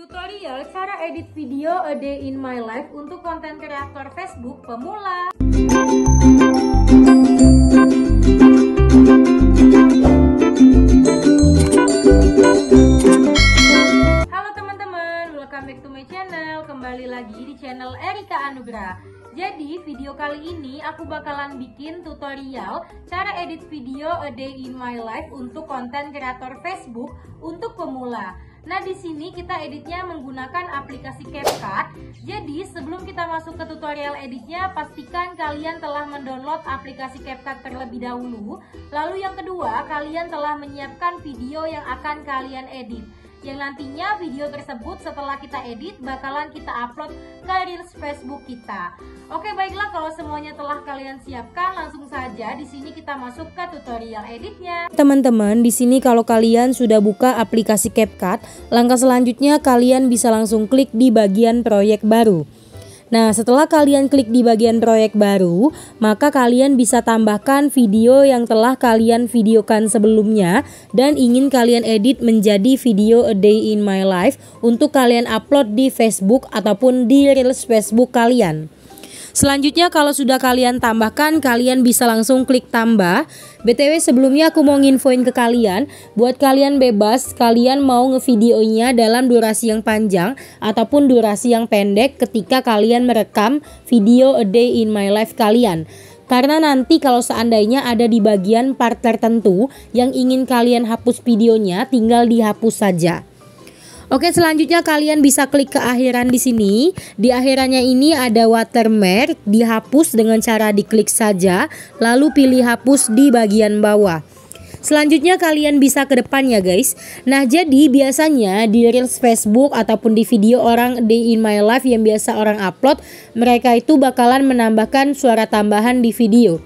Tutorial cara edit video A Day in My Life untuk konten kreator Facebook pemula. Halo teman-teman, welcome back to my channel. Kembali lagi di channel Erika Anugrah. Jadi video kali ini aku bakalan bikin tutorial cara edit video A Day in My Life untuk konten kreator Facebook untuk pemula. Nah, di sini kita editnya menggunakan aplikasi CapCut. Jadi, sebelum kita masuk ke tutorial editnya, pastikan kalian telah mendownload aplikasi CapCut terlebih dahulu. Lalu yang kedua, kalian telah menyiapkan video yang akan kalian edit. Yang nantinya video tersebut setelah kita edit bakalan kita upload ke Reels Facebook kita. Oke, baiklah, kalau semuanya telah kalian siapkan, langsung saja di sini kita masuk ke tutorial editnya. Teman-teman, di sini kalau kalian sudah buka aplikasi CapCut, langkah selanjutnya kalian bisa langsung klik di bagian proyek baru. Nah, setelah kalian klik di bagian proyek baru, maka kalian bisa tambahkan video yang telah kalian videokan sebelumnya dan ingin kalian edit menjadi video A Day in My Life untuk kalian upload di Facebook ataupun di Reels Facebook kalian. Selanjutnya kalau sudah kalian tambahkan, kalian bisa langsung klik tambah. BTW sebelumnya aku mau nginfoin ke kalian, buat kalian bebas kalian mau ngevideonya dalam durasi yang panjang ataupun durasi yang pendek ketika kalian merekam video A Day in My Life kalian. Karena nanti kalau seandainya ada di bagian part tertentu yang ingin kalian hapus videonya, tinggal dihapus saja. Oke, selanjutnya kalian bisa klik ke akhiran di sini. Di akhirannya ini ada watermark, dihapus dengan cara diklik saja, lalu pilih hapus di bagian bawah. Selanjutnya kalian bisa ke depan ya guys. Nah, jadi biasanya di Reels Facebook ataupun di video orang Day in My Life yang biasa orang upload, mereka itu bakalan menambahkan suara tambahan di video.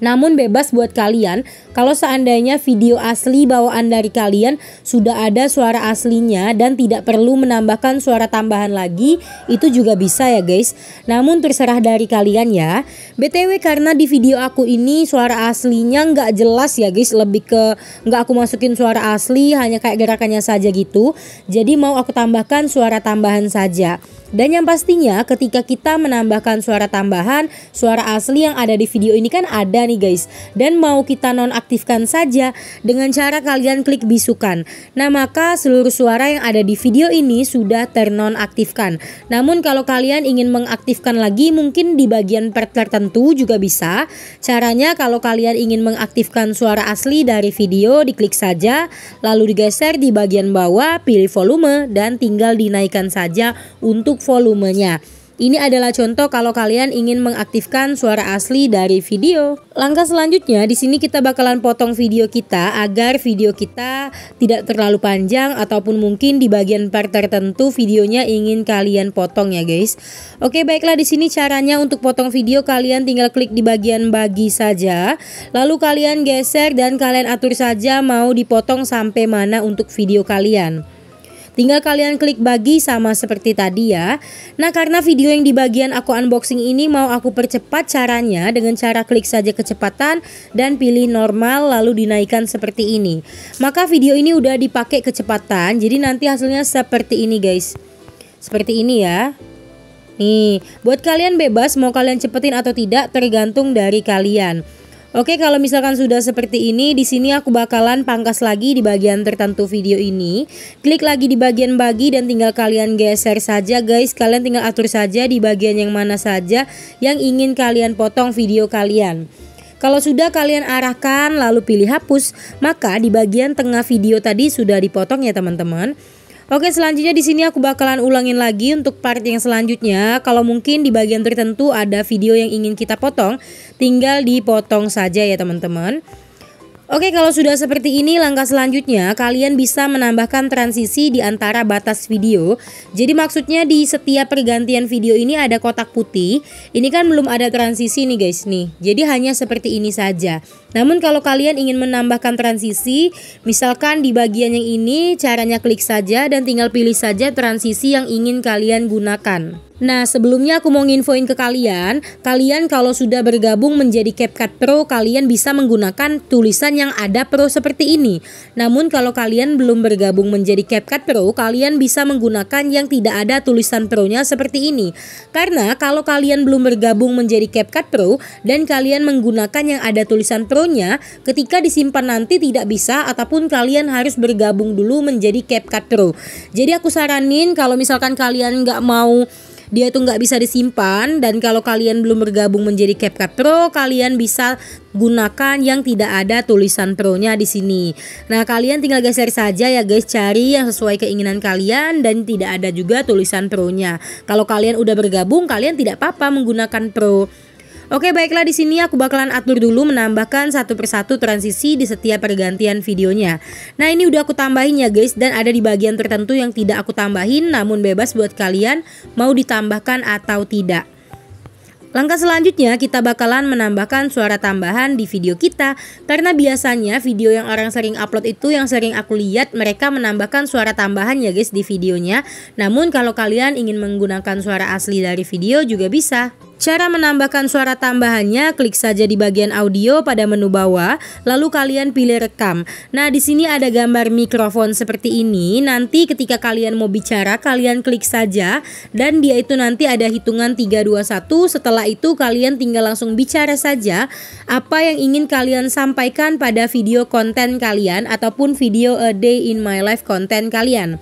Namun bebas buat kalian, kalau seandainya video asli bawaan dari kalian sudah ada suara aslinya dan tidak perlu menambahkan suara tambahan lagi, itu juga bisa ya guys. Namun terserah dari kalian ya. BTW karena di video aku ini suara aslinya nggak jelas ya guys, lebih ke nggak aku masukin suara asli, hanya kayak gerakannya saja gitu. Jadi mau aku tambahkan suara tambahan saja. Dan yang pastinya ketika kita menambahkan suara tambahan, suara asli yang ada di video ini kan ada nih guys. Dan mau kita nonaktifkan saja dengan cara kalian klik bisukan. Nah, maka seluruh suara yang ada di video ini sudah ternonaktifkan. Namun kalau kalian ingin mengaktifkan lagi mungkin di bagian part tertentu juga bisa. Caranya kalau kalian ingin mengaktifkan suara asli dari video, diklik saja, lalu digeser di bagian bawah, pilih volume dan tinggal dinaikkan saja untuk volumenya. Ini adalah contoh kalau kalian ingin mengaktifkan suara asli dari video. Langkah selanjutnya di sini kita bakalan potong video kita agar video kita tidak terlalu panjang ataupun mungkin di bagian part tertentu videonya ingin kalian potong ya guys. Oke, baiklah, di sini caranya untuk potong video kalian tinggal klik di bagian bagi saja. Lalu kalian geser dan kalian atur saja mau dipotong sampai mana untuk video kalian. Tinggal kalian klik bagi sama seperti tadi ya. Nah, karena video yang di bagian aku unboxing ini mau aku percepat caranya dengan cara klik saja kecepatan dan pilih normal lalu dinaikkan seperti ini. Maka video ini udah dipakai kecepatan, jadi nanti hasilnya seperti ini guys. Seperti ini ya. Nih, buat kalian bebas mau kalian cepetin atau tidak tergantung dari kalian. Oke, kalau misalkan sudah seperti ini, di sini aku bakalan pangkas lagi di bagian tertentu video ini. Klik lagi di bagian bagi dan tinggal kalian geser saja guys. Kalian tinggal atur saja di bagian yang mana saja yang ingin kalian potong video kalian. Kalau sudah kalian arahkan lalu pilih hapus, maka di bagian tengah video tadi sudah dipotong ya teman-teman. Oke, selanjutnya di sini aku bakalan ulangin lagi untuk part yang selanjutnya. Kalau mungkin di bagian tertentu ada video yang ingin kita potong, tinggal dipotong saja ya teman-teman. Oke, kalau sudah seperti ini langkah selanjutnya kalian bisa menambahkan transisi di antara batas video. Jadi maksudnya di setiap pergantian video ini ada kotak putih. Ini kan belum ada transisi nih guys nih. Jadi hanya seperti ini saja. Namun kalau kalian ingin menambahkan transisi, misalkan di bagian yang ini caranya klik saja dan tinggal pilih saja transisi yang ingin kalian gunakan. Nah, sebelumnya aku mau nginfoin ke kalian kalau sudah bergabung menjadi CapCut Pro, kalian bisa menggunakan tulisan yang ada Pro seperti ini. Namun kalau kalian belum bergabung menjadi CapCut Pro, kalian bisa menggunakan yang tidak ada tulisan Pro-nya seperti ini. Karena kalau kalian belum bergabung menjadi CapCut Pro dan kalian menggunakan yang ada tulisan Pro-nya, ketika disimpan nanti tidak bisa, ataupun kalian harus bergabung dulu menjadi CapCut Pro. Jadi aku saranin kalau misalkan kalian nggak mau dia tuh nggak bisa disimpan, dan kalau kalian belum bergabung menjadi CapCut Pro, kalian bisa gunakan yang tidak ada tulisan Pro-nya di sini. Nah, kalian tinggal geser saja ya guys, cari yang sesuai keinginan kalian dan tidak ada juga tulisan Pro-nya. Kalau kalian udah bergabung, kalian tidak apa-apa menggunakan Pro. Oke, baiklah, di sini aku bakalan atur dulu menambahkan satu persatu transisi di setiap pergantian videonya. Nah, ini udah aku tambahin ya guys, dan ada di bagian tertentu yang tidak aku tambahin, namun bebas buat kalian mau ditambahkan atau tidak. Langkah selanjutnya kita bakalan menambahkan suara tambahan di video kita, karena biasanya video yang orang sering upload itu, yang sering aku lihat, mereka menambahkan suara tambahan ya guys di videonya. Namun kalau kalian ingin menggunakan suara asli dari video juga bisa. Cara menambahkan suara tambahannya, klik saja di bagian audio pada menu bawah, lalu kalian pilih rekam. Nah, di sini ada gambar mikrofon seperti ini. Nanti ketika kalian mau bicara, kalian klik saja dan dia itu nanti ada hitungan 3 2 1. Setelah itu kalian tinggal langsung bicara saja apa yang ingin kalian sampaikan pada video konten kalian ataupun video a day in my life konten kalian.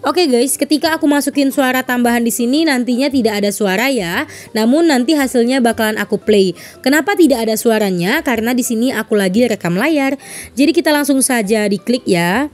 Oke guys, ketika aku masukin suara tambahan di sini nantinya tidak ada suara ya. Namun nanti hasilnya bakalan aku play. Kenapa tidak ada suaranya? Karena di sini aku lagi rekam layar. Jadi kita langsung saja diklik ya.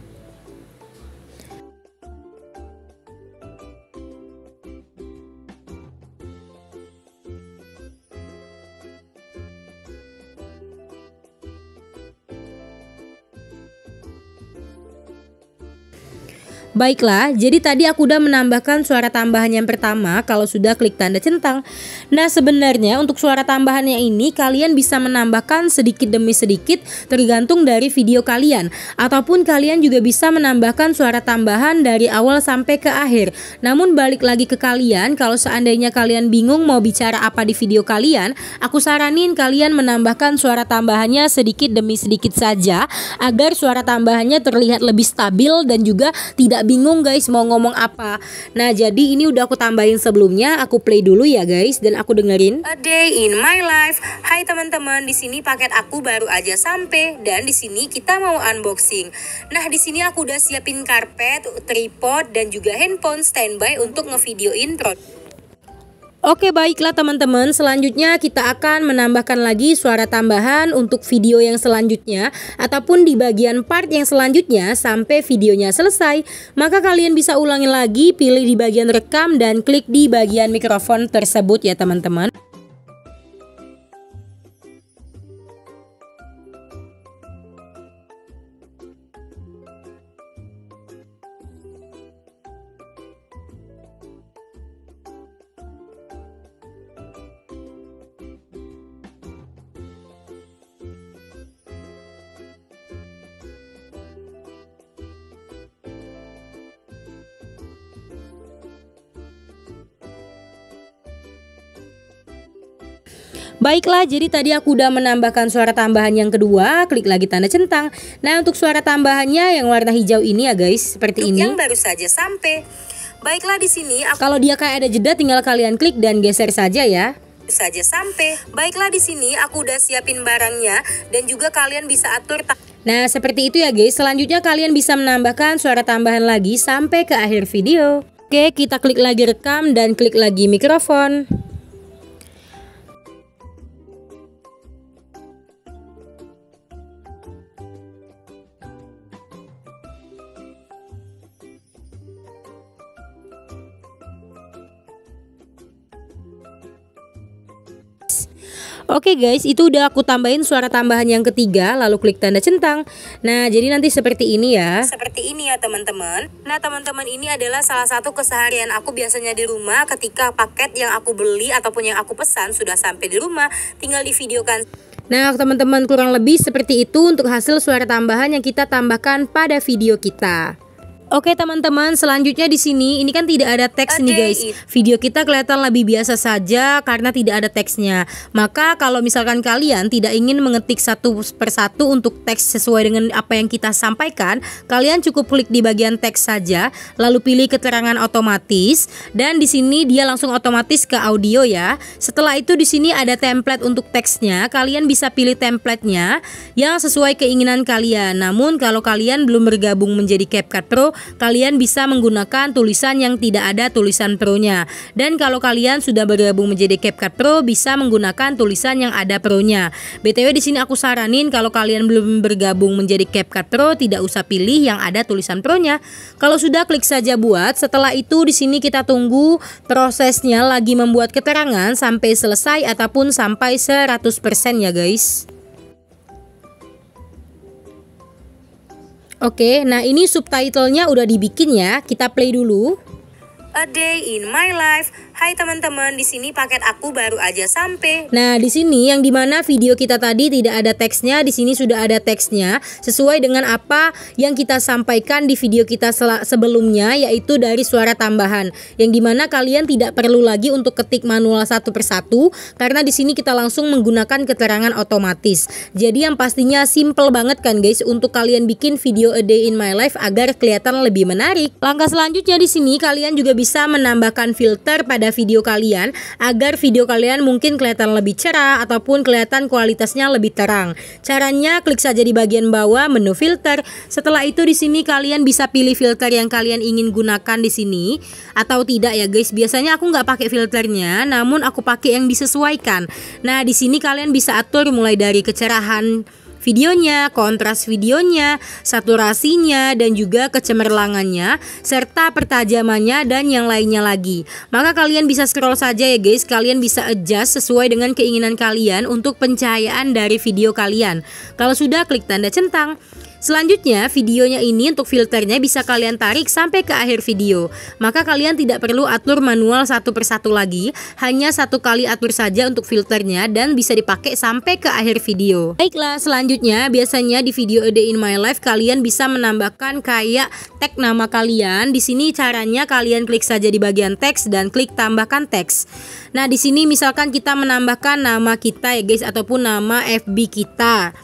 Baiklah, jadi tadi aku udah menambahkan suara tambahan yang pertama kalau sudah klik tanda centang. Nah, sebenarnya untuk suara tambahannya ini kalian bisa menambahkan sedikit demi sedikit tergantung dari video kalian. Ataupun kalian juga bisa menambahkan suara tambahan dari awal sampai ke akhir. Namun balik lagi ke kalian, kalau seandainya kalian bingung mau bicara apa di video kalian, aku saranin kalian menambahkan suara tambahannya sedikit demi sedikit saja, agar suara tambahannya terlihat lebih stabil dan juga tidak bingung guys mau ngomong apa. Nah, jadi ini udah aku tambahin sebelumnya, aku play dulu ya guys dan aku dengerin. A day in my life. Hai teman-teman, di sini paket aku baru aja sampai dan di sini kita mau unboxing. Nah, di sini aku udah siapin karpet, tripod dan juga handphone standby untuk ngevideoin produk. Oke, baiklah teman-teman, selanjutnya kita akan menambahkan lagi suara tambahan untuk video yang selanjutnya ataupun di bagian part yang selanjutnya sampai videonya selesai. Maka kalian bisa ulangi lagi, pilih di bagian rekam dan klik di bagian mikrofon tersebut ya teman-teman. Baiklah, jadi tadi aku udah menambahkan suara tambahan yang kedua, klik lagi tanda centang. Nah, untuk suara tambahannya yang warna hijau ini ya guys, seperti ini. Yang baru saja sampai. Baiklah, di sini kalau dia kayak ada jeda tinggal kalian klik dan geser saja ya. Saja sampai. Baiklah, di sini aku udah siapin barangnya dan juga kalian bisa atur. Nah, seperti itu ya guys. Selanjutnya kalian bisa menambahkan suara tambahan lagi sampai ke akhir video. Oke, kita klik lagi rekam dan klik lagi mikrofon. Oke guys, itu udah aku tambahin suara tambahan yang ketiga, lalu klik tanda centang. Nah, jadi nanti seperti ini ya. Seperti ini ya teman-teman. Nah, teman-teman, ini adalah salah satu keseharian aku biasanya di rumah ketika paket yang aku beli ataupun yang aku pesan sudah sampai di rumah, tinggal divideokan. Nah, teman-teman, kurang lebih seperti itu untuk hasil suara tambahan yang kita tambahkan pada video kita. Oke teman-teman, selanjutnya di sini ini kan tidak ada teks nih guys. Video kita kelihatan lebih biasa saja karena tidak ada teksnya. Maka kalau misalkan kalian tidak ingin mengetik satu persatu untuk teks sesuai dengan apa yang kita sampaikan, kalian cukup klik di bagian teks saja, lalu pilih keterangan otomatis dan di sini dia langsung otomatis ke audio ya. Setelah itu di sini ada template untuk teksnya. Kalian bisa pilih templatenya yang sesuai keinginan kalian. Namun kalau kalian belum bergabung menjadi CapCut Pro, kalian bisa menggunakan tulisan yang tidak ada tulisan Pro-nya. Dan kalau kalian sudah bergabung menjadi CapCut Pro, bisa menggunakan tulisan yang ada Pro-nya. BTW di sini aku saranin kalau kalian belum bergabung menjadi CapCut Pro, tidak usah pilih yang ada tulisan Pro-nya. Kalau sudah, klik saja buat. Setelah itu di sini kita tunggu prosesnya lagi membuat keterangan sampai selesai ataupun sampai 100% ya guys. Oke, nah ini subtitlenya udah dibikin ya. Kita play dulu. A day in my life. Hai teman-teman, di sini paket aku baru aja sampai. Nah, di sini yang dimana video kita tadi tidak ada teksnya, di sini sudah ada teksnya sesuai dengan apa yang kita sampaikan di video kita sebelumnya, yaitu dari suara tambahan. Yang dimana kalian tidak perlu lagi untuk ketik manual satu persatu karena di sini kita langsung menggunakan keterangan otomatis. Jadi yang pastinya simple banget kan guys untuk kalian bikin video a day in my life agar kelihatan lebih menarik. Langkah selanjutnya di sini kalian juga bisa menambahkan filter pada video kalian agar video kalian mungkin kelihatan lebih cerah ataupun kelihatan kualitasnya lebih terang. Caranya klik saja di bagian bawah menu filter. Setelah itu di sini kalian bisa pilih filter yang kalian ingin gunakan di sini atau tidak ya guys. Biasanya aku nggak pakai filternya, namun aku pakai yang disesuaikan. Nah, di sini kalian bisa atur mulai dari kecerahan videonya, kontras videonya, saturasinya, dan juga kecemerlangannya, serta pertajamannya dan yang lainnya lagi. Maka kalian bisa scroll saja ya guys, kalian bisa adjust sesuai dengan keinginan kalian untuk pencahayaan dari video kalian. Kalau sudah, klik tanda centang. Selanjutnya videonya ini untuk filternya bisa kalian tarik sampai ke akhir video. Maka kalian tidak perlu atur manual satu persatu lagi, hanya satu kali atur saja untuk filternya dan bisa dipakai sampai ke akhir video. Baiklah, selanjutnya biasanya di video A Day in My Life kalian bisa menambahkan kayak tag nama kalian. Di sini caranya kalian klik saja di bagian teks dan klik tambahkan teks. Nah, di sini misalkan kita menambahkan nama kita ya guys ataupun nama FB kita.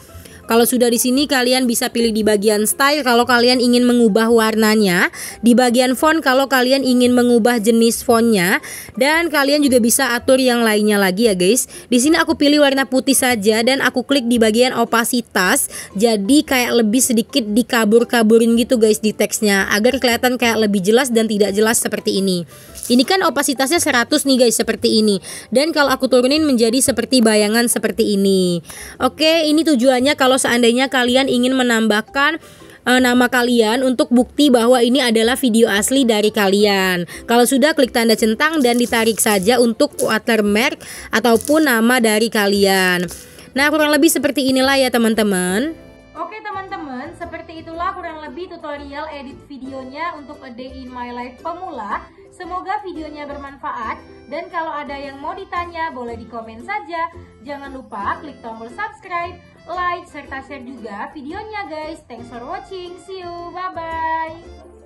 Kalau sudah di sini kalian bisa pilih di bagian style kalau kalian ingin mengubah warnanya, di bagian font kalau kalian ingin mengubah jenis fontnya, dan kalian juga bisa atur yang lainnya lagi ya guys. Di sini aku pilih warna putih saja dan aku klik di bagian opasitas, jadi kayak lebih sedikit dikabur-kaburin gitu guys di teksnya agar kelihatan kayak lebih jelas dan tidak jelas seperti ini. Ini kan opasitasnya 100 nih guys seperti ini. Dan kalau aku turunin menjadi seperti bayangan seperti ini. Oke, ini tujuannya kalau seandainya kalian ingin menambahkan nama kalian untuk bukti bahwa ini adalah video asli dari kalian. Kalau sudah, klik tanda centang dan ditarik saja untuk watermark ataupun nama dari kalian. Nah, kurang lebih seperti inilah ya teman-teman. Oke teman-teman, seperti itulah kurang lebih tutorial edit videonya untuk A Day in My Life pemula. Semoga videonya bermanfaat dan kalau ada yang mau ditanya boleh di komen saja. Jangan lupa klik tombol subscribe, like, serta share juga videonya guys. Thanks for watching, see you, bye-bye.